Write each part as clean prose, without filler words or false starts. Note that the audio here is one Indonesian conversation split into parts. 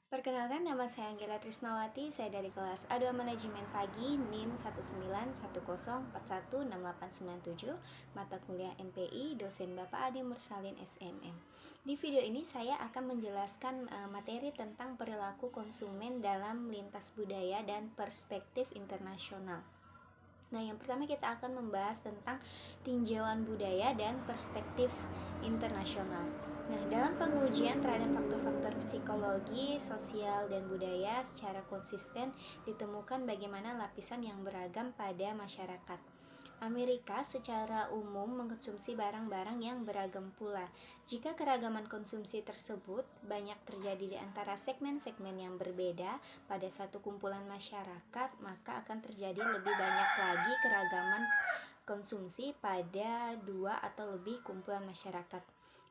Perkenalkan, nama saya Anggela Trisnawati, saya dari kelas A2 Manajemen Pagi NIM 19104141897, mata kuliah MPI, dosen Bapak Adi Mursalin SMM. Di video ini saya akan menjelaskan materi tentang perilaku konsumen dalam lintas budaya dan perspektif internasional. Nah, yang pertama kita akan membahas tentang tinjauan budaya dan perspektif internasional. Nah, dalam pengujian terhadap faktor-faktor psikologi, sosial, dan budaya secara konsisten ditemukan bagaimana lapisan yang beragam pada masyarakat. Amerika secara umum mengkonsumsi barang-barang yang beragam pula. Jika keragaman konsumsi tersebut banyak terjadi di antara segmen-segmen yang berbeda pada satu kumpulan masyarakat, maka akan terjadi lebih banyak lagi keragaman konsumsi pada dua atau lebih kumpulan masyarakat.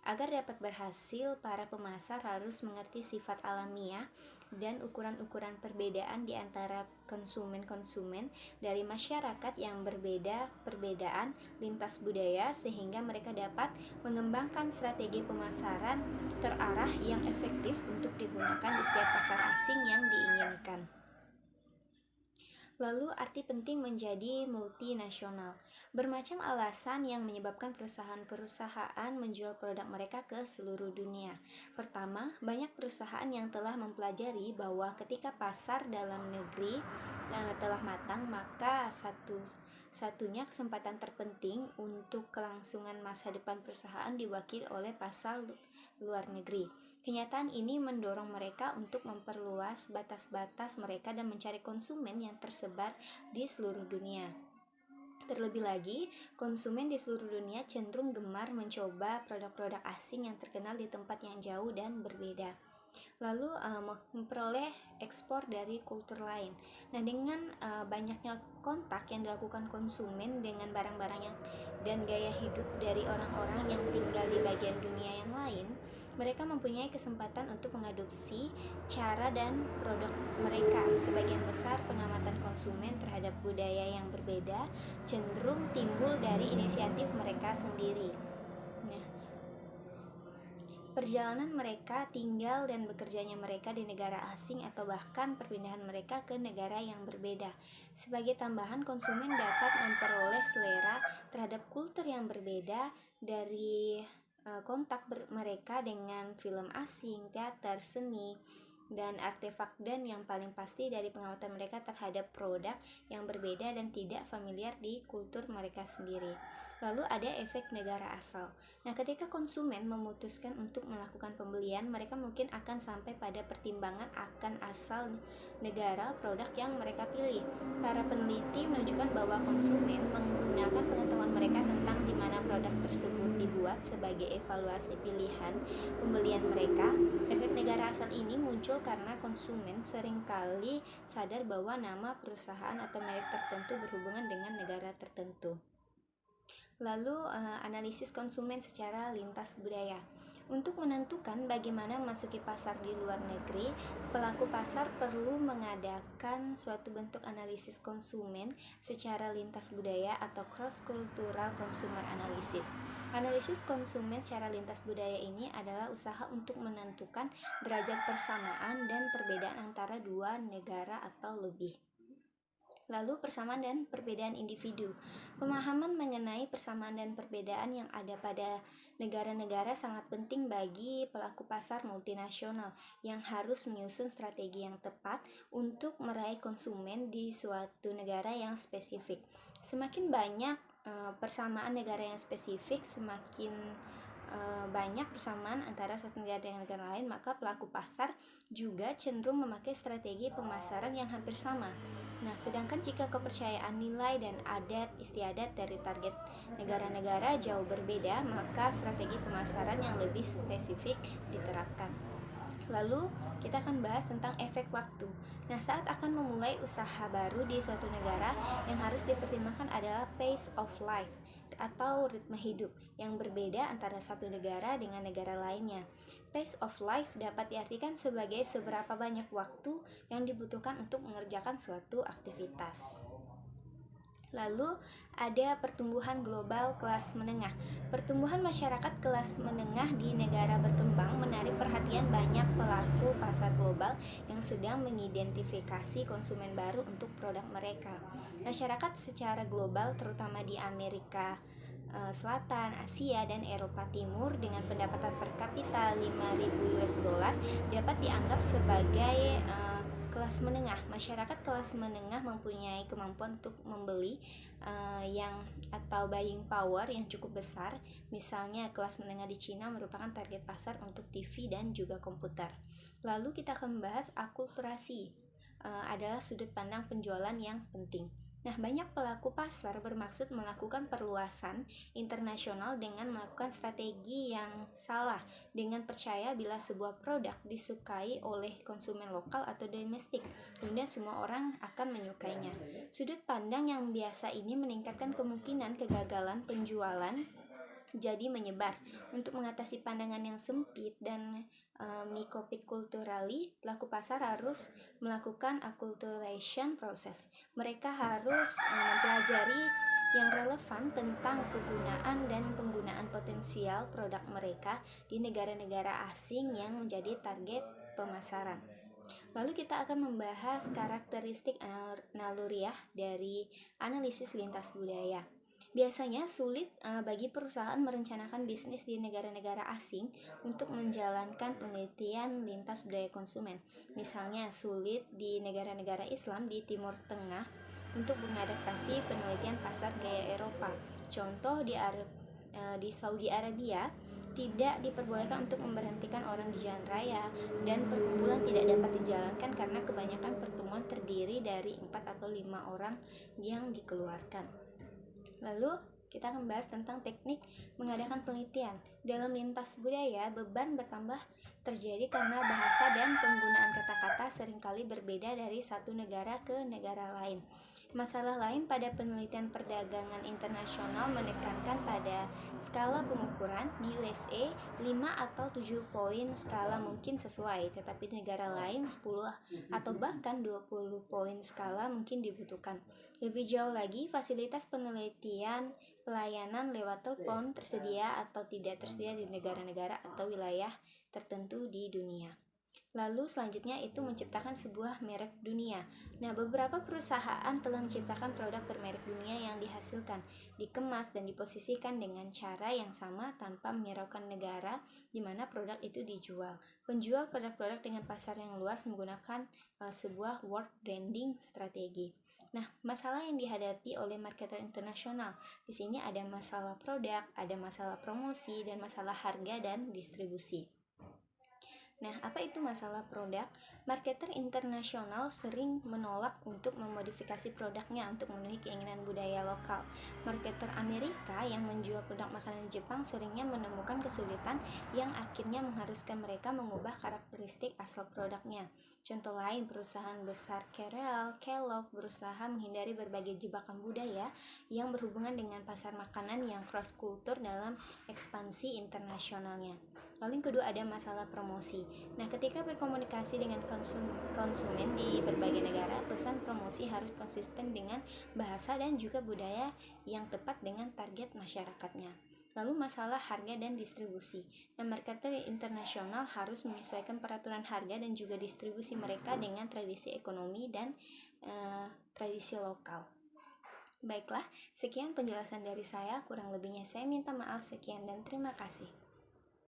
Agar dapat berhasil, para pemasar harus mengerti sifat alamiah dan ukuran-ukuran perbedaan di antara konsumen-konsumen dari masyarakat yang berbeda perbedaan lintas budaya sehingga mereka dapat mengembangkan strategi pemasaran terarah yang efektif untuk digunakan di setiap pasar asing yang diinginkan. Lalu, arti penting menjadi multinasional. Bermacam alasan yang menyebabkan perusahaan-perusahaan menjual produk mereka ke seluruh dunia. Pertama, banyak perusahaan yang telah mempelajari bahwa ketika pasar dalam negeri telah matang, maka satunya kesempatan terpenting untuk kelangsungan masa depan perusahaan diwakili oleh pasar luar negeri. Kenyataan ini mendorong mereka untuk memperluas batas-batas mereka dan mencari konsumen yang tersebar di seluruh dunia. Terlebih lagi, konsumen di seluruh dunia cenderung gemar mencoba produk-produk asing yang terkenal di tempat yang jauh dan berbeda. Lalu memperoleh ekspor dari kultur lain. Nah, dengan banyaknya kontak yang dilakukan konsumen dengan barang-barang yang dan gaya hidup dari orang-orang yang tinggal di bagian dunia yang lain, mereka mempunyai kesempatan untuk mengadopsi cara dan produk mereka. Sebagian besar pengamatan konsumen terhadap budaya yang berbeda cenderung timbul dari inisiatif mereka sendiri. Nah, perjalanan mereka, tinggal dan bekerjanya mereka di negara asing atau bahkan perpindahan mereka ke negara yang berbeda. Sebagai tambahan, konsumen dapat memperoleh selera terhadap kultur yang berbeda dari kontak mereka dengan film asing, teater, seni, dan artefak, dan yang paling pasti dari pengamatan mereka terhadap produk yang berbeda dan tidak familiar di kultur mereka sendiri. Lalu ada efek negara asal. Nah, ketika konsumen memutuskan untuk melakukan pembelian, mereka mungkin akan sampai pada pertimbangan akan asal negara produk yang mereka pilih. Para peneliti menunjukkan bahwa konsumen menggunakan pengetahuan mereka tentang di mana produk tersebut dibuat sebagai evaluasi pilihan pembelian mereka. Efek negara asal ini muncul karena konsumen seringkali sadar bahwa nama perusahaan atau merek tertentu berhubungan dengan negara tertentu. Lalu, analisis konsumen secara lintas budaya. Untuk menentukan bagaimana memasuki pasar di luar negeri, pelaku pasar perlu mengadakan suatu bentuk analisis konsumen secara lintas budaya atau cross-cultural consumer analysis. Analisis konsumen secara lintas budaya ini adalah usaha untuk menentukan derajat persamaan dan perbedaan antara dua negara atau lebih. Lalu, persamaan dan perbedaan individu. Pemahaman mengenai persamaan dan perbedaan yang ada pada negara-negara sangat penting bagi pelaku pasar multinasional yang harus menyusun strategi yang tepat untuk meraih konsumen di suatu negara yang spesifik. Semakin banyak persamaan negara yang spesifik, semakin banyak persamaan antara satu negara dengan negara lain, maka pelaku pasar juga cenderung memakai strategi pemasaran yang hampir sama. Nah, sedangkan jika kepercayaan nilai dan adat istiadat dari target negara-negara jauh berbeda, maka strategi pemasaran yang lebih spesifik diterapkan. Lalu, kita akan bahas tentang efek waktu. Nah, saat akan memulai usaha baru di suatu negara, yang harus dipertimbangkan adalah pace of life atau ritme hidup yang berbeda antara satu negara dengan negara lainnya. Pace of life dapat diartikan sebagai seberapa banyak waktu yang dibutuhkan untuk mengerjakan suatu aktivitas. Lalu ada pertumbuhan global kelas menengah. Pertumbuhan masyarakat kelas menengah di negara berkembang menarik perhatian banyak pelaku pasar global yang sedang mengidentifikasi konsumen baru untuk produk mereka. Masyarakat secara global, terutama di Amerika Selatan, Asia, dan Eropa Timur dengan pendapatan per kapita 5.000 US dollar dapat dianggap sebagai kelas menengah. Masyarakat kelas menengah mempunyai kemampuan untuk membeli yang atau buying power yang cukup besar. Misalnya kelas menengah di Cina merupakan target pasar untuk TV dan juga komputer. Lalu kita akan membahas akulturasi, adalah sudut pandang penjualan yang penting. Nah, banyak pelaku pasar bermaksud melakukan perluasan internasional dengan melakukan strategi yang salah, dengan percaya bila sebuah produk disukai oleh konsumen lokal atau domestik, kemudian semua orang akan menyukainya. Sudut pandang yang biasa ini meningkatkan kemungkinan kegagalan penjualan jadi menyebar. Untuk mengatasi pandangan yang sempit dan myopic culturally, pelaku pasar harus melakukan acculturation process. Mereka harus mempelajari yang relevan tentang kegunaan dan penggunaan potensial produk mereka di negara-negara asing yang menjadi target pemasaran. Lalu kita akan membahas karakteristik naluriah dari analisis lintas budaya. Biasanya sulit bagi perusahaan merencanakan bisnis di negara-negara asing untuk menjalankan penelitian lintas budaya konsumen. Misalnya sulit di negara-negara Islam di Timur Tengah untuk mengadaptasi penelitian pasar gaya Eropa. Contoh di Saudi Arabia tidak diperbolehkan untuk memberhentikan orang di jalan raya, dan perkumpulan tidak dapat dijalankan karena kebanyakan pertemuan terdiri dari 4 atau 5 orang yang dikeluarkan. Lalu kita akan membahas tentang teknik mengadakan penelitian. Dalam lintas budaya, beban bertambah terjadi karena bahasa dan penggunaan kata-kata seringkali berbeda dari satu negara ke negara lain. Masalah lain pada penelitian perdagangan internasional menekankan pada skala pengukuran. Di USA, 5 atau 7 poin skala mungkin sesuai, tetapi di negara lain 10 atau bahkan 20 poin skala mungkin dibutuhkan. Lebih jauh lagi, fasilitas penelitian pelayanan lewat telepon tersedia atau tidak tersedia di negara-negara atau wilayah tertentu di dunia. Lalu selanjutnya itu menciptakan sebuah merek dunia. Nah, beberapa perusahaan telah menciptakan produk bermerek dunia yang dihasilkan, dikemas dan diposisikan dengan cara yang sama tanpa menghiraukan negara di mana produk itu dijual. Penjual produk-produk dengan pasar yang luas menggunakan sebuah word branding strategi. Nah, masalah yang dihadapi oleh marketer internasional. Di sini ada masalah produk, ada masalah promosi, dan masalah harga dan distribusi. Nah, apa itu masalah produk? Marketer internasional sering menolak untuk memodifikasi produknya untuk memenuhi keinginan budaya lokal. Marketer Amerika yang menjual produk makanan Jepang seringnya menemukan kesulitan yang akhirnya mengharuskan mereka mengubah karakteristik asal produknya. Contoh lain, perusahaan besar Kellogg berusaha menghindari berbagai jebakan budaya yang berhubungan dengan pasar makanan yang cross kultur dalam ekspansi internasionalnya. Lalu yang kedua ada masalah promosi. Nah, ketika berkomunikasi dengan konsumen di berbagai negara, pesan promosi harus konsisten dengan bahasa dan juga budaya yang tepat dengan target masyarakatnya. Lalu masalah harga dan distribusi. Nah, marketer internasional harus menyesuaikan peraturan harga dan juga distribusi mereka dengan tradisi ekonomi dan tradisi lokal. Baiklah, sekian penjelasan dari saya. Kurang lebihnya saya minta maaf. Sekian dan terima kasih.